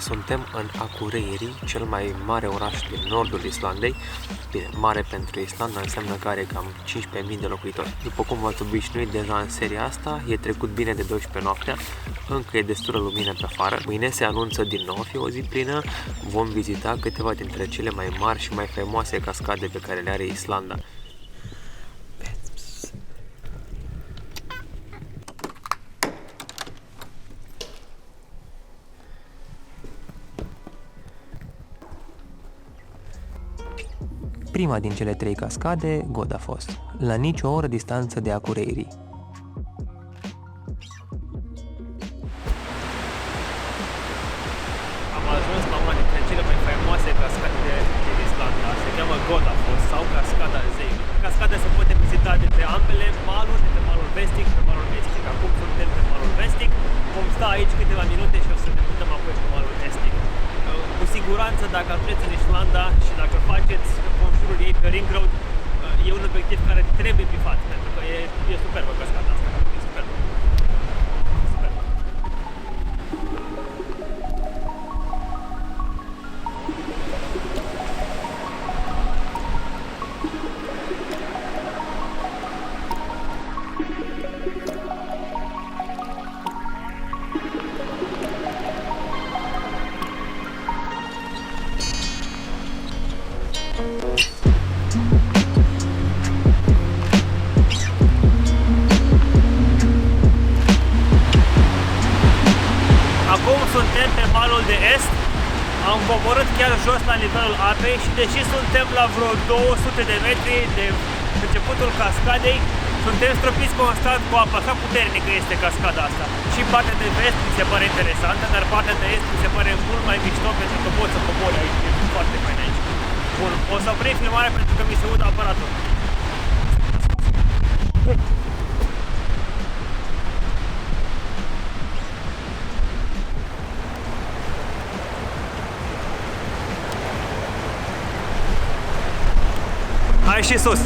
Suntem în Akureyri, cel mai mare oraș din nordul Islandei. Bine, mare pentru Islanda înseamnă că are cam 15.000 de locuitori. După cum v-ați obișnuit deja în seria asta, e trecut bine de 12 noaptea, încă e destulă lumină pe afară. Mâine se anunță din nou a fi o zi plină, vom vizita câteva dintre cele mai mari și mai faimoase cascade pe care le are Islanda. Prima din cele 3 cascade, Godafoss, la nicio oră distanță de Akureyri. Am ajuns la una dintre cele mai faimoase cascade din Islanda, se cheamă Godafoss sau Cascada Zeilur. Cascada se poate vizita de pe ambele maluri, de pe malul vestic și pe malul estic. Acum suntem pe malul vestic, vom sta aici câteva minute și o să ne mutăm apoi pe malul estic. Cu siguranță, dacă ajungeți în Islanda și dacă faceți conjurul ei pe Ring Road, e un obiectiv care trebuie bifat, pentru că e superbă cascada asta, e superbă. Acum suntem pe malul de est, am coborât chiar jos la nivelul apei și deși suntem la vreo 200 de metri de începutul cascadei, suntem stropiți constant cu apă, așa puternică este cascada asta. Și partea de vest mi se pare interesantă, dar partea de est mi se pare mult mai mișto pentru că pot să cobori aici, e foarte fain aici. Bun, o să oprim filmarea pentru că mi se udă aparatul. Hai și sus!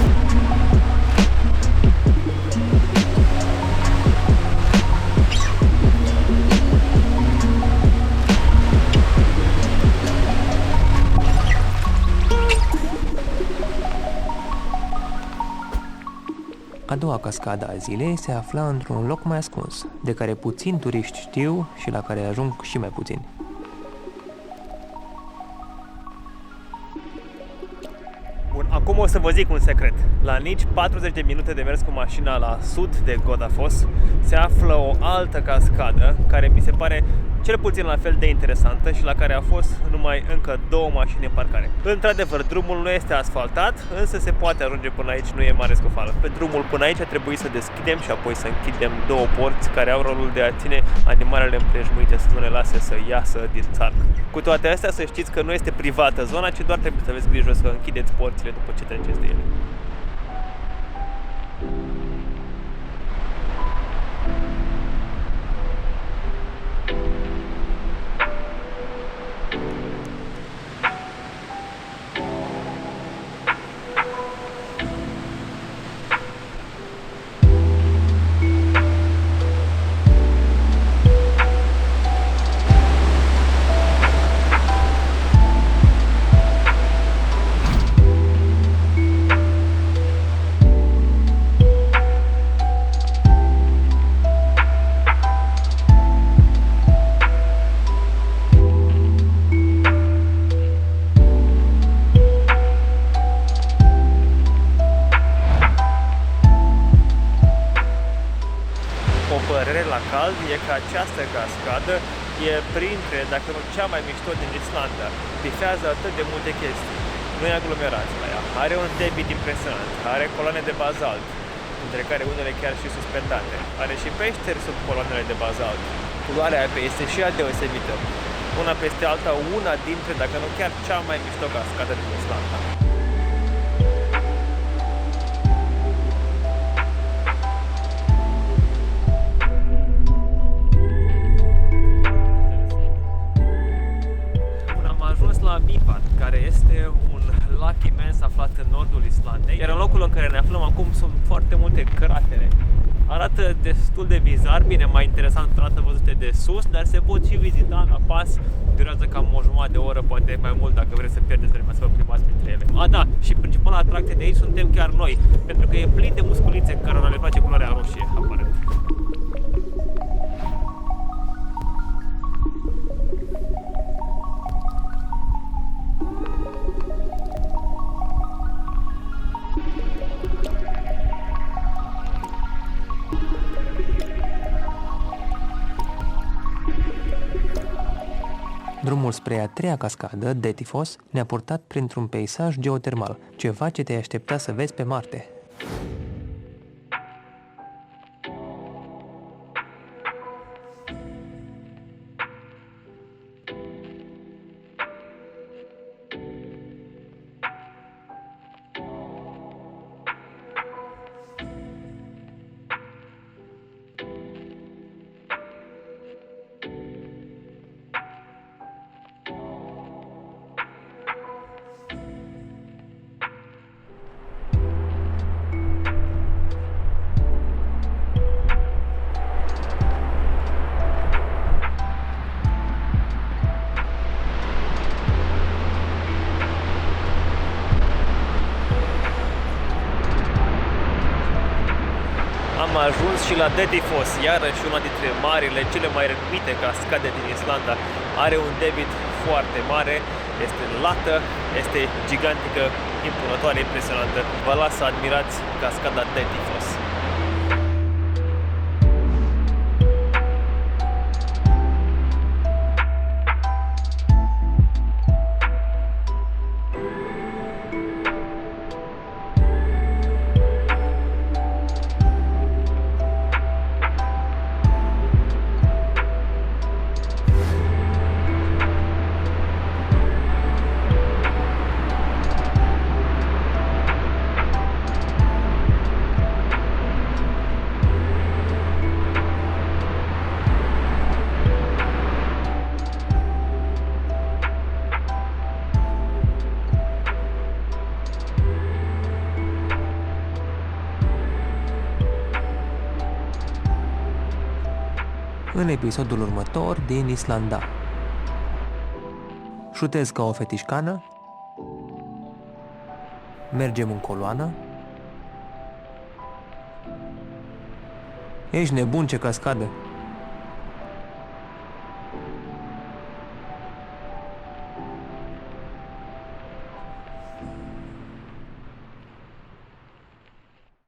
A doua cascadă a zilei se afla într-un loc mai ascuns, de care puțini turiști știu și la care ajung și mai puțini. Bun, acum o să vă zic un secret. La nici 40 de minute de mers cu mașina la sud de Godafoss se află o altă cascadă care mi se pare cel puțin la fel de interesantă și la care a fost numai încă 2 mașini în parcare. Într-adevăr, drumul nu este asfaltat, însă se poate ajunge până aici, nu e mare scofală. Pe drumul până aici trebuie să deschidem și apoi să închidem 2 porți care au rolul de a ține animalele împrejmuite să nu le lase să iasă din țarc. Cu toate astea, să știți că nu este privată zona, ci doar trebuie să aveți grijă să închideți porțile după ce treceți de ele. E că această cascadă e printre, dacă nu cea mai mișto din Islanda. Bifează atât de multe chestii. Nu e aglomerați la ea. Are un debit impresionant. Are coloane de bazalt, între care unele chiar și suspendate. Are și peșteri sub coloanele de bazalt. Culoarea apei este și ea deosebită. Una peste alta, una dintre, dacă nu chiar cea mai mișto cascadă din Islanda. Care este un lac imens aflat în nordul Islandei, iar în locul în care ne aflăm acum sunt foarte multe cratere. Arată arată destul de bizar, bine, mai interesant arată văzute de sus, dar se pot și vizita la pas, durează cam o jumătate de oră, poate mai mult dacă vreți să pierdeți vremea să vă plimbați printre ele. Da, și principala atracție de aici suntem chiar noi, pentru că e plin de musculițe cărora le place culoarea roșie, aparent. Drumul spre a treia cascadă, Detifos, ne-a purtat printr-un peisaj geotermal, ceva ce te-ai aștepta să vezi pe Marte. Am ajuns și la Detifos, iarăși una dintre marile, cele mai renumite cascade din Islanda. Are un debit foarte mare, este lată, este gigantică, impunătoare, impresionantă. Vă las să admirați cascada Detifos. În episodul următor din Islanda. Șutez ca o fetișcană, mergem în coloană, ești nebun, ce cascadă!